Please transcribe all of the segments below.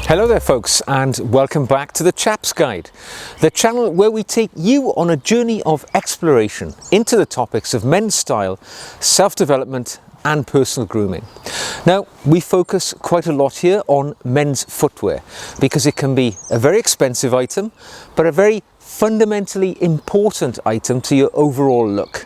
Hello there folks, and welcome back to the Chap's Guide, the channel where we take you on a journey of exploration into the topics of men's style, self-development and personal grooming. Now, we focus quite a lot here on men's footwear because it can be a very expensive item, but a very fundamentally important item to your overall look.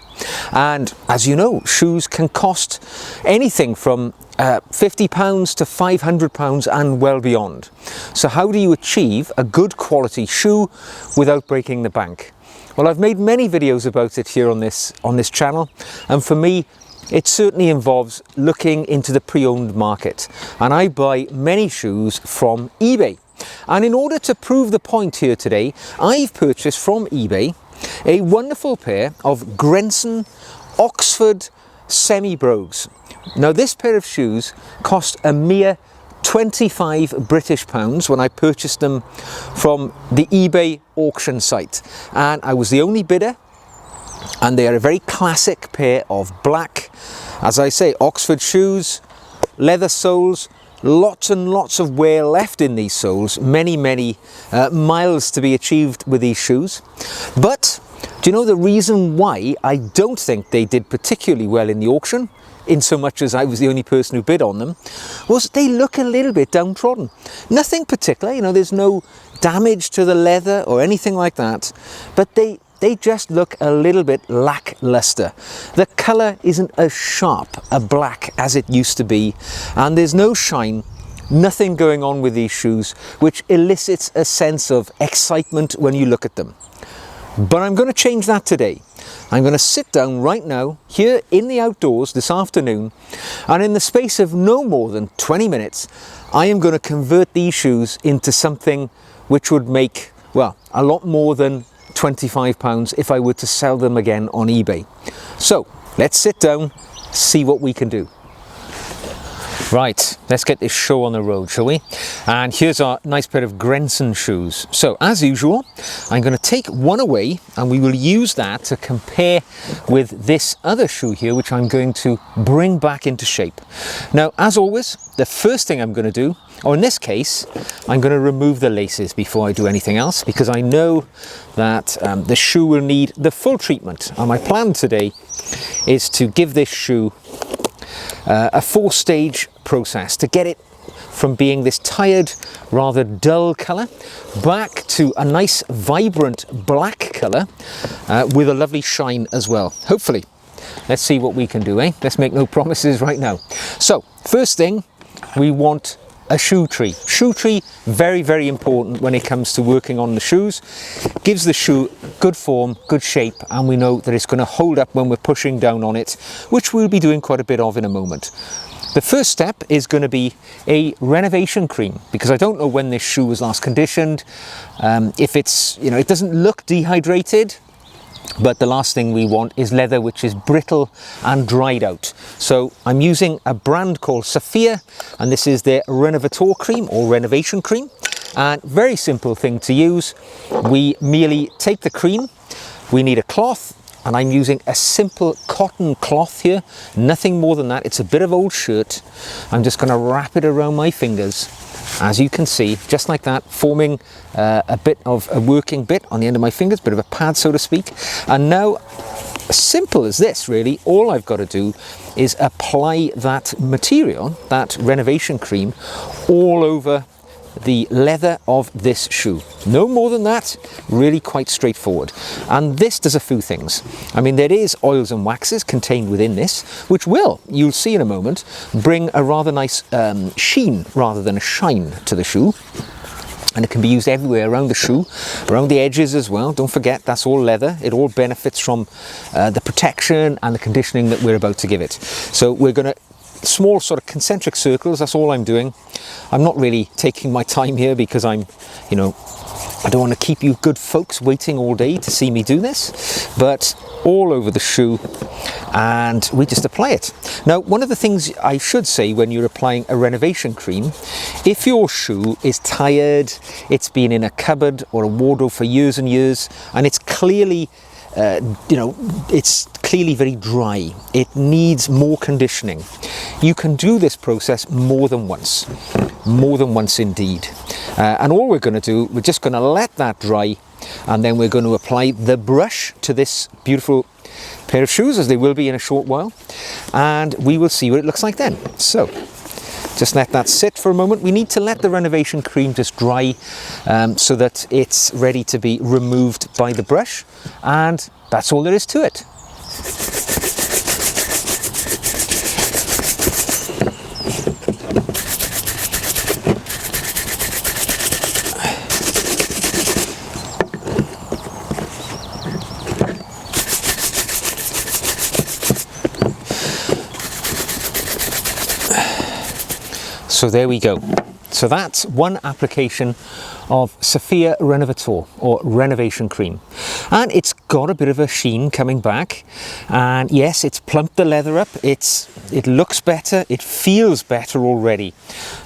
And as you know, shoes can cost anything from £50 to £500 and well beyond. So how do you achieve a good quality shoe without breaking the bank? Well, I've made many videos about it here on this channel, and for me it certainly involves looking into the pre-owned market, and I buy many shoes from eBay. And in order to prove the point here today, I've purchased from eBay a wonderful pair of Grenson Oxford semi-brogues. Now, this pair of shoes cost a mere £25 British when I purchased them from the eBay auction site, and I was the only bidder. And they are a very classic pair of black, as I say, Oxford shoes, leather soles, lots and lots of wear left in these soles, many miles to be achieved with these shoes. But do you know the reason why I don't think they did particularly well in the auction, in so much as I was the only person who bid on them, was they look a little bit downtrodden. Nothing particular, you know, there's no damage to the leather or anything like that, but they just look a little bit lackluster. The colour isn't as sharp a black as it used to be, and there's no shine, nothing going on with these shoes, which elicits a sense of excitement when you look at them. But I'm going to change that today. I'm going to sit down right now, here in the outdoors this afternoon, and in the space of no more than 20 minutes, I am going to convert these shoes into something which would make, well, a lot more than £25 if I were to sell them again on eBay. So let's sit down, see what we can do. Right, let's get this show on the road, shall we? And here's our nice pair of Grenson shoes. So as usual, I'm going to take one away and we will use that to compare with this other shoe here, which I'm going to bring back into shape. Now, as always, the first thing I'm going to do, or in this case, I'm going to remove the laces before I do anything else, because I know that the shoe will need the full treatment. And my plan today is to give this shoe a 4-stage process to get it from being this tired, rather dull colour back to a nice vibrant black colour with a lovely shine as well, hopefully. Let's see what we can do, eh? Let's make no promises right now. So first thing, we want a shoe tree. Shoe tree, very important when it comes to working on the shoes. Gives the shoe good form, good shape, and we know that it's going to hold up when we're pushing down on it, which we'll be doing quite a bit of in a moment. The first step is going to be a renovation cream, because I don't know when this shoe was last conditioned. If it's, you know, it doesn't look dehydrated, but the last thing we want is leather which is brittle and dried out. So I'm using a brand called Sophia, and this is their Renovator cream or renovation cream. And very simple thing to use. We merely take the cream, we need a cloth, and I'm using a simple cotton cloth here, nothing more than that. It's a bit of old shirt. I'm just going to wrap it around my fingers, as you can see, just like that, forming a bit of a working bit on the end of my fingers, bit of a pad, so to speak. And now, simple as this, really, all I've got to do is apply that material, that renovation cream, all over the leather of this shoe. No more than that, really quite straightforward. And this does a few things. I mean, there is oils and waxes contained within this, which will, you'll see in a moment, bring a rather nice sheen rather than a shine to the shoe. And it can be used everywhere around the shoe, around the edges as well. Don't forget, that's all leather. It all benefits from the protection and the conditioning that we're about to give it. So we're going to small sort of concentric circles, that's all I'm doing. I'm not really taking my time here because I'm, you know, I don't want to keep you good folks waiting all day to see me do this, but all over the shoe, and we just apply it. Now, one of the things I should say when you're applying a renovation cream, if your shoe is tired, it's been in a cupboard or a wardrobe for years and years, and it's clearly it's clearly very dry, it needs more conditioning, you can do this process more than once. more than once indeed. And all we're going to do, we're just going to let that dry, and then we're going to apply the brush to this beautiful pair of shoes, as they will be in a short while, and we will see what it looks like then. So just let that sit for a moment. We need to let the renovation cream just dry so that it's ready to be removed by the brush, and that's all there is to it. So there we go. So that's one application of Sophia Renovator, or renovation cream, and it's got a bit of a sheen coming back, and yes, it's plumped the leather up. It looks better, it feels better already.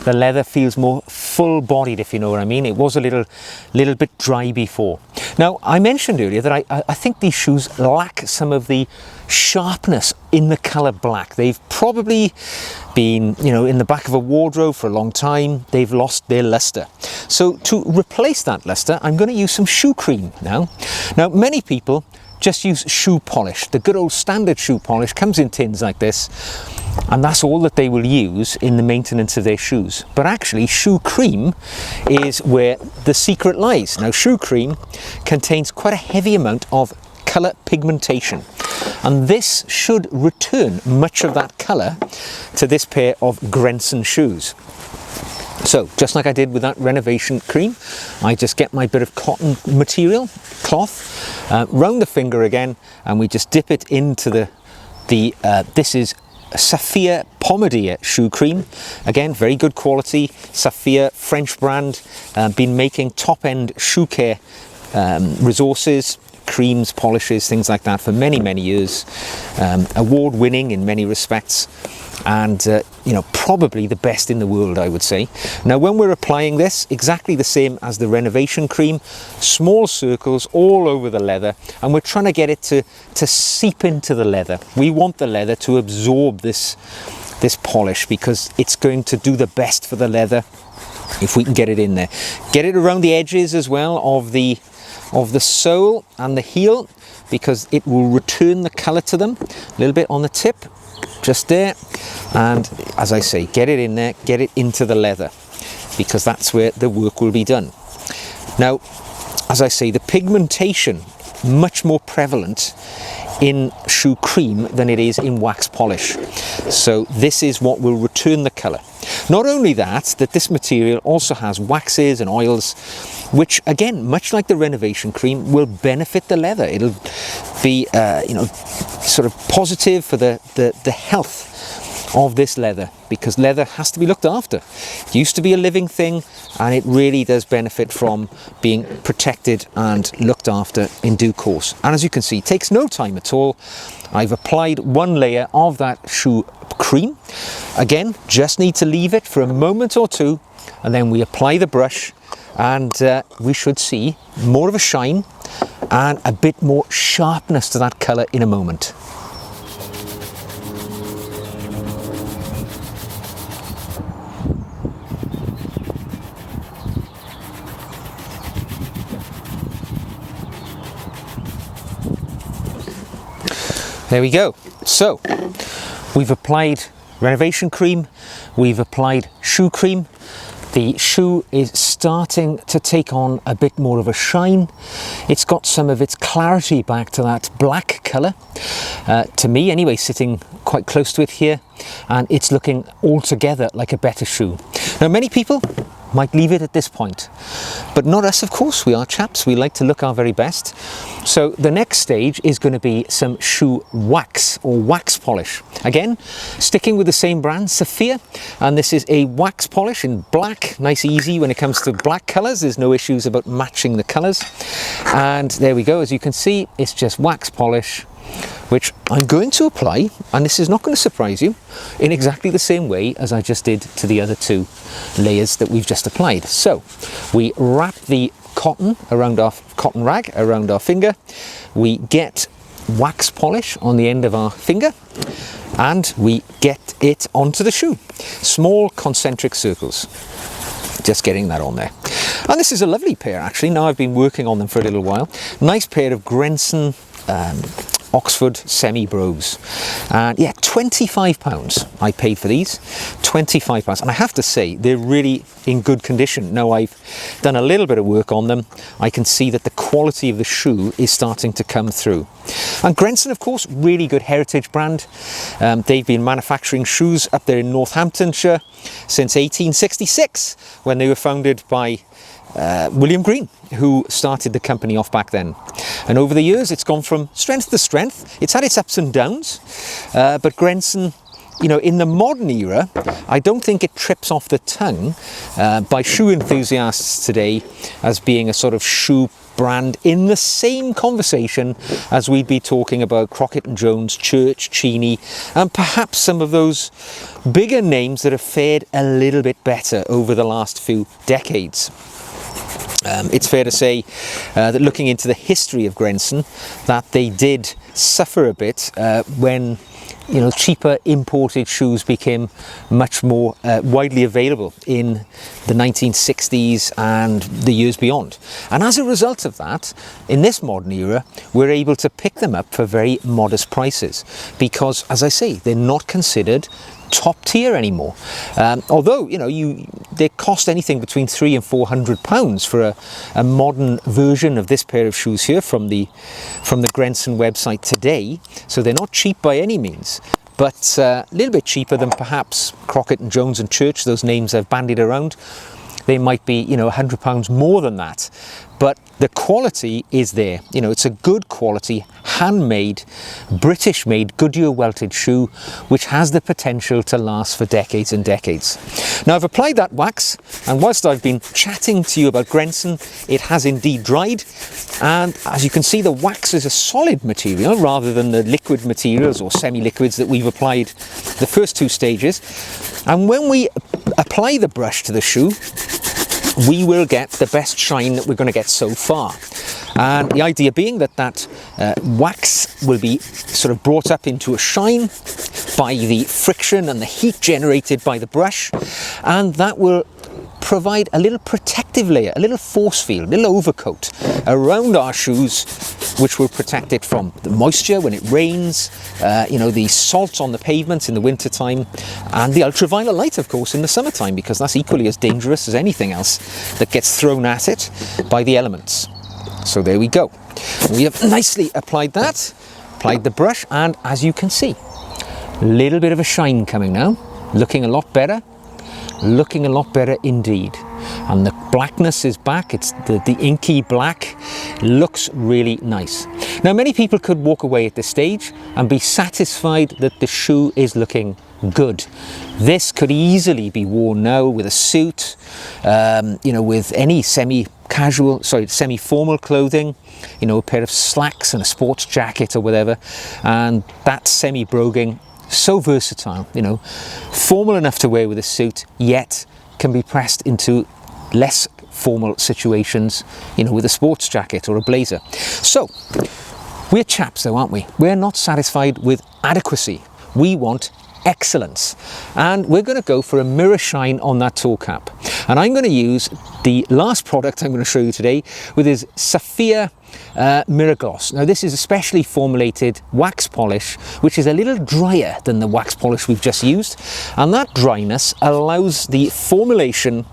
The leather feels more full-bodied, if you know what I mean. It was a little bit dry before. Now, I mentioned earlier that I think these shoes lack some of the sharpness in the colour black. They've probably been, you know, in the back of a wardrobe for a long time. They've lost their luster. So to replace that luster, I'm going to use some shoe cream now. Now, many people just use shoe polish. The good old standard shoe polish comes in tins like this, and that's all that they will use in the maintenance of their shoes. But actually, shoe cream is where the secret lies. Now, shoe cream contains quite a heavy amount of colour pigmentation, and this should return much of that colour to this pair of Grenson shoes. So just like I did with that renovation cream, I just get my bit of cotton material, cloth, round the finger again, and we just dip it into this is Sophia Pomadier shoe cream. Again, very good quality, Sophia, French brand, been making top-end shoe care resources, creams, polishes, things like that for many, many years. Award-winning in many respects, and you know, probably the best in the world, I would say. Now, when we're applying this, exactly the same as the renovation cream, small circles all over the leather, and we're trying to get it to seep into the leather. We want the leather to absorb this polish, because it's going to do the best for the leather if we can get it in there. Get it around the edges as well of the sole and the heel, because it will return the colour to them. A little bit on the tip, just there, and as I say, get it in there, get it into the leather, because that's where the work will be done. Now, as I say, the pigmentation much more prevalent in shoe cream than it is in wax polish, so this is what will return the colour. Not only that this material also has waxes and oils, which again, much like the renovation cream, will benefit the leather. It'll be you know, sort of positive for the health of this leather, because leather has to be looked after. It used to be a living thing, and it really does benefit from being protected and looked after in due course. And as you can see, it takes no time at all. I've applied one layer of that shoe cream. Again, just need to leave it for a moment or two, and then we apply the brush, and we should see more of a shine and a bit more sharpness to that colour in a moment. There we go. So we've applied renovation cream, we've applied shoe cream. The shoe is starting to take on a bit more of a shine. It's got some of its clarity back to that black colour, to me anyway, sitting quite close to it here, and it's looking altogether like a better shoe. Now, many people might leave it at this point, but not us, of course. We are chaps, we like to look our very best. So the next stage is going to be some shoe wax, or wax polish. Again, sticking with the same brand, Sophia, and this is a wax polish in black. Nice, easy when it comes to black colours. There's no issues about matching the colours. And there we go. As you can see, it's just wax polish, which I'm going to apply, and this is not going to surprise you, in exactly the same way as I just did to the other two layers that we've just applied. So we wrap the cotton rag around our finger, we get wax polish on the end of our finger, and we get it onto the shoe. Small concentric circles. Just getting that on there. And this is a lovely pair actually. Now I've been working on them for a little while. Nice pair of Grenson Oxford semi-brogues, and yeah, £25 I paid for these. £25, and I have to say they're really in good condition. Now I've done a little bit of work on them, I can see that the quality of the shoe is starting to come through. And Grenson, of course, really good heritage brand. They've been manufacturing shoes up there in Northamptonshire since 1866, when they were founded by William Green, who started the company off back then. And over the years it's gone from strength to strength. It's had its ups and downs, but Grenson, you know, in the modern era, I don't think it trips off the tongue by shoe enthusiasts today as being a sort of shoe brand in the same conversation as we'd be talking about Crockett & Jones, Church, Cheney, and perhaps some of those bigger names that have fared a little bit better over the last few decades. It's fair to say that looking into the history of Grenson, that they did suffer a bit when, you know, cheaper imported shoes became much more widely available in the 1960s and the years beyond. And as a result of that, in this modern era, we're able to pick them up for very modest prices because, as I say, they're not considered top tier anymore. Although, you know, they cost anything between £300 and £400 for a modern version of this pair of shoes here from the Grenson website today. So they're not cheap by any means, but a little bit cheaper than perhaps Crockett & Jones and Church, those names I've bandied around. They might be, you know, £100 more than that, but the quality is there. You know, it's a good quality, handmade, British-made, Goodyear welted shoe, which has the potential to last for decades and decades. Now, I've applied that wax, and whilst I've been chatting to you about Grenson, it has indeed dried, and as you can see, the wax is a solid material rather than the liquid materials or semi-liquids that we've applied the first two stages. And when we apply the brush to the shoe, we will get the best shine that we're going to get so far. And the idea being that that wax will be sort of brought up into a shine by the friction and the heat generated by the brush, and that will provide a little protective layer, a little force field, a little overcoat around our shoes, which will protect it from the moisture when it rains, you know, the salt on the pavement in the winter time, and the ultraviolet light, of course, in the summertime, because that's equally as dangerous as anything else that gets thrown at it by the elements. So there we go. We have nicely applied that, applied the brush, and as you can see, a little bit of a shine coming now, looking a lot better. Looking a lot better indeed, and the blackness is back. It's the inky black, looks really nice. Now, many people could walk away at this stage and be satisfied that the shoe is looking good. This could easily be worn now with a suit, you know, with any semi-formal clothing, you know, a pair of slacks and a sports jacket or whatever, and that semi-broguing. So versatile, you know, formal enough to wear with a suit, yet can be pressed into less formal situations, you know, with a sports jacket or a blazer. So, we're chaps though, aren't we? We're not satisfied with adequacy. We want excellence. And we're going to go for a mirror shine on that toe cap. And I'm going to use the last product I'm going to show you today with his Saphir Mirror Gloss. Now, this is a specially formulated wax polish, which is a little drier than the wax polish we've just used. And that dryness allows the formulation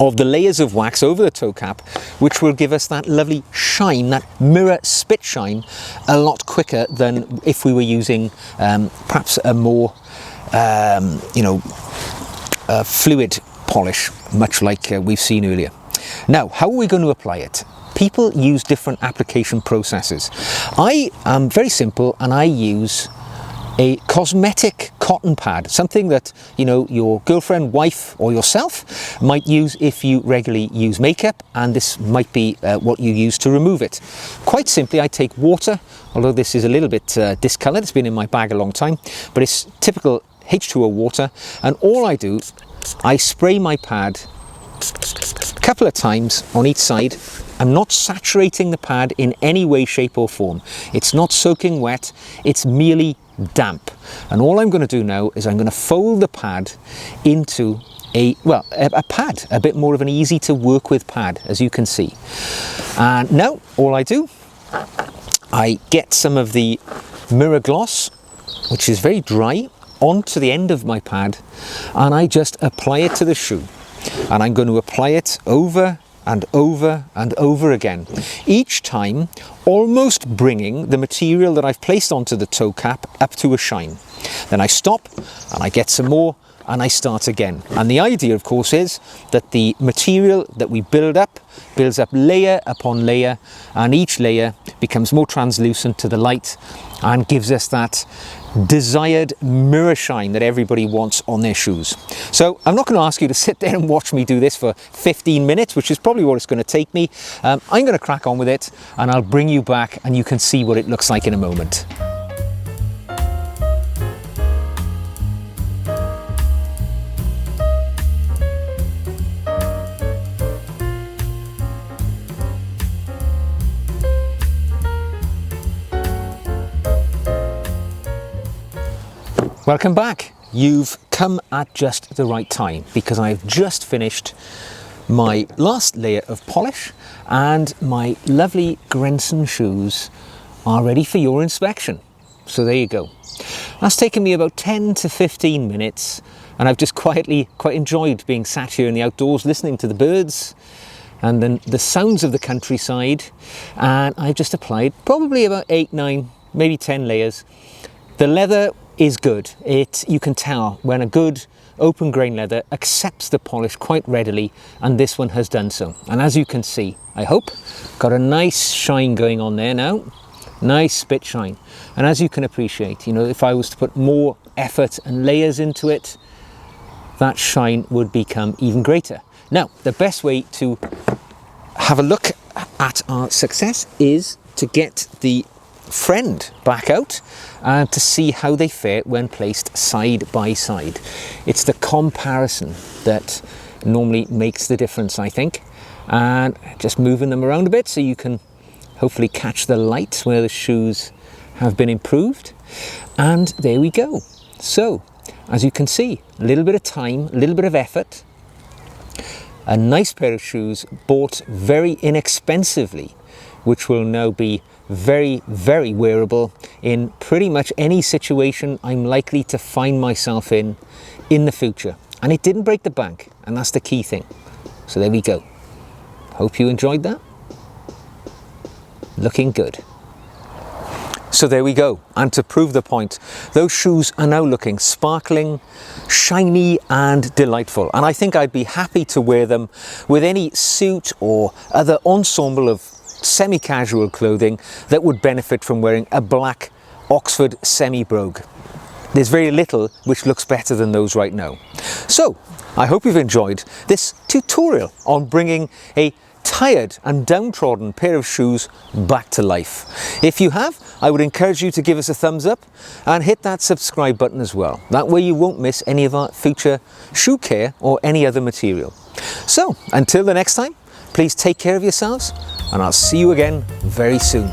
of the layers of wax over the toe cap, which will give us that lovely shine, that mirror spit shine, a lot quicker than if we were using perhaps a more fluid polish, much like we've seen earlier. Now, how are we going to apply it? People use different application processes. I am very simple, and I use a cosmetic cotton pad, something that, you know, your girlfriend, wife, or yourself might use if you regularly use makeup, and this might be what you use to remove it. Quite simply, I take water, although this is a little bit discoloured, it's been in my bag a long time, but it's typical H2O water, and all I do, I spray my pad a couple of times on each side. I'm not saturating the pad in any way, shape or form. It's not soaking wet, it's merely damp. And all I'm going to do now is I'm going to fold the pad into a pad, a bit more of an easy to work with pad, as you can see. And now all I do, I get some of the mirror gloss, which is very dry, onto the end of my pad, and I just apply it to the shoe. And I'm going to apply it over and over and over again, each time almost bringing the material that I've placed onto the toe cap up to a shine. Then I stop and I get some more and I start again. And the idea, of course, is that the material that we builds up layer upon layer, and each layer becomes more translucent to the light and gives us that desired mirror shine that everybody wants on their shoes. So I'm not going to ask you to sit there and watch me do this for 15 minutes, which is probably what it's going to take me. I'm going to crack on with it, and I'll bring you back and you can see what it looks like in a moment. Welcome back. You've come at just the right time, because I've just finished my last layer of polish and my lovely Grenson shoes are ready for your inspection. So there you go. That's taken me about 10 to 15 minutes, and I've just quite enjoyed being sat here in the outdoors listening to the birds and then the sounds of the countryside. And I've just applied probably about 8, 9, maybe 10 layers. The leather is good. You can tell when a good open grain leather accepts the polish quite readily, and this one has done so. And as you can see, I hope, got a nice shine going on there now. Nice spit shine. And as you can appreciate, you know, if I was to put more effort and layers into it, that shine would become even greater. Now, the best way to have a look at our success is to get the friend back out and to see how they fare when placed side by side. It's the comparison that normally makes the difference, I think. And just moving them around a bit so you can hopefully catch the light where the shoes have been improved. And there we go. So as you can see, a little bit of time, a little bit of effort, a nice pair of shoes bought very inexpensively, which will now be very, very wearable in pretty much any situation I'm likely to find myself in the future. And it didn't break the bank, and that's the key thing. So there we go. Hope you enjoyed that. Looking good. So there we go. And to prove the point, those shoes are now looking sparkling, shiny and delightful. And I think I'd be happy to wear them with any suit or other ensemble of semi-casual clothing that would benefit from wearing a black Oxford semi-brogue. There's very little which looks better than those right now. So I hope you've enjoyed this tutorial on bringing a tired and downtrodden pair of shoes back to life. If you have, I would encourage you to give us a thumbs up and hit that subscribe button as well. That way you won't miss any of our future shoe care or any other material. So until the next time, please take care of yourselves, and I'll see you again very soon.